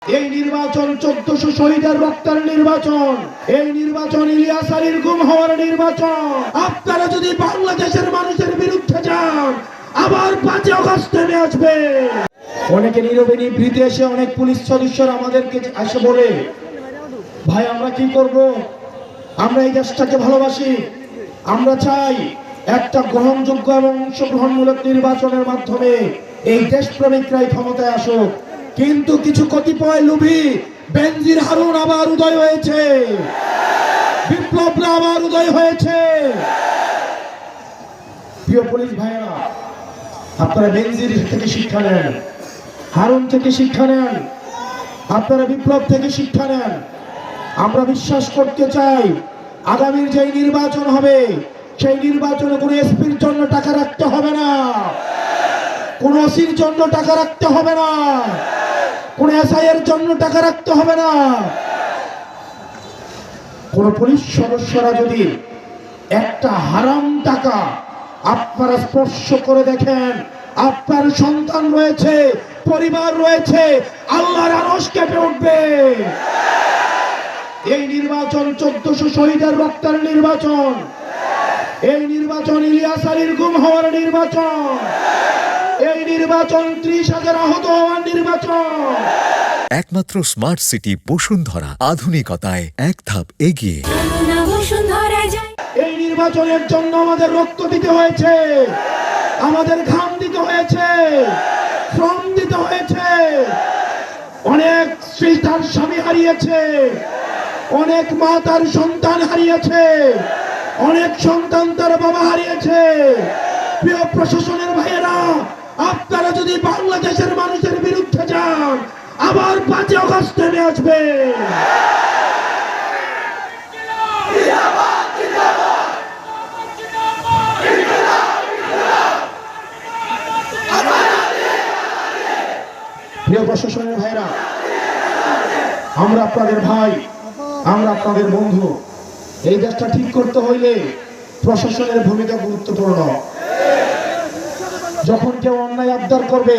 এই নির্বাচন 1400 শহীদের রক্তের নির্বাচন। এই নির্বাচন ইলিয়াস আলীর গুম হওয়ার নির্বাচন। আপনারা যদি বাংলাদেশের মানুষের বিরুদ্ধে যান, আবার 5 আগস্ট নেমে আসবে। অনেকে নীরবে নিভৃতে এসে অনেক পুলিশ সদস্যরা আমাদেরকে এসে বলে, ভাই আমরা কি করব, আমরা এই দেশটাকে ভালোবাসি, আমরা চাই একটা গ্রহণযোগ্য এবং অংশগ্রহণমূলক নির্বাচনের মাধ্যমে এই দেশপ্রেমিকরাই ক্ষমতায় আসুক। কিন্তু কিছু কতিপয় লোভী বেনজির হারুন আবার উদয় হয়েছে, বিপ্লবরা আবার উদয় হয়েছে। প্রিয় পুলিশ ভাইয়েরা, আপনারা বেনজির থেকে শিক্ষা নেন, হারুন থেকে শিক্ষা নেন, আপনারা বিপ্লব থেকে শিক্ষা নেন। আমরা বিশ্বাস করতে চাই আগামীর যে নির্বাচন হবে, সেই নির্বাচনে কোনো এসপির জন্য টাকা রাখতে হবে না, কোন ওসির জন্য টাকা রাখতে হবে না, কোন এসআই এর জন্য টাকা রাখতে হবে না। কোন পুলিশ সদস্যরা যদি একটা হারাম টাকা আপনারা স্পর্শ করে দেখেন, আপনার সন্তান রয়েছে, পরিবার রয়েছে, আল্লাহর আরশ কেঁপে উঠবে। এই নির্বাচন 1400 শহীদের রক্তের নির্বাচন। এই নির্বাচন ইলিয়াস আলীর গুম হওয়ার নির্বাচন। এই নির্বাচন 30,000 আহত হওয়ার নির্বাচন। একমাত্র স্মার্ট সিটি বসুন্ধরা, আধুনিকতায় এক ধাপ এগিয়ে। এই নির্বাচনের জন্য আমাদের রক্ত দিতে হয়েছে, আমাদের ঘাম দিতে হয়েছে, শ্রম দিতে হয়েছে। অনেক স্ত্রী তার স্বামী হারিয়েছে, অনেক মা তার সন্তান হারিয়েছে, অনেক সন্তান তার বাবা হারিয়েছে। প্রিয় প্রশাসনের ভাইয়েরা, আপনারা যদি বাংলাদেশের মানুষের বিরুদ্ধে যান, আবার 5 আগস্ট নেমে আসবে। প্রিয় প্রশাসনের ভাইয়েরা, আমরা আপনাদের ভাই, আমরা আপনাদের বন্ধু। এই দেশটা ঠিক করতে হইলে প্রশাসনের ভূমিকা গুরুত্বপূর্ণ। যখন কেউ অন্যায় আবদার করবে,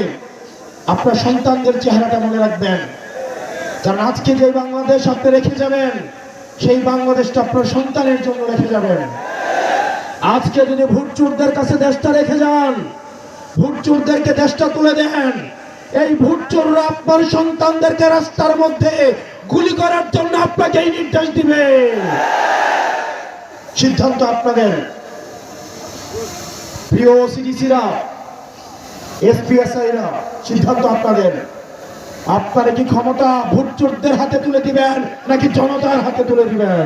আপনার সন্তানদের চেহারাটা মনে রাখবেন, কারণ আজকে যে বাংলাদেশ আপনি রেখে যাবেন, সেই বাংলাদেশটা আপনার সন্তানের জন্য রেখে যাবেন। আজকে যদি ভোটচোরদের কাছে দেশটা রেখে যান, ভোটচোরদেরকে দেশটা তুলে দেন, এই ভোটচোররা আপনার সন্তানদেরকে রাস্তার মধ্যে গুলি করার জন্য আপনাকে এই নির্দেশ দিবে। সিদ্ধান্ত আপনাদের। প্রিয় সিডিসিরা, এসপিএসআইরা, সিদ্ধান্ত আপনাদের। আপনারা কি ক্ষমতা ভোটচোরদের হাতে তুলে দিবেন নাকি জনতার হাতে তুলে দিবেন?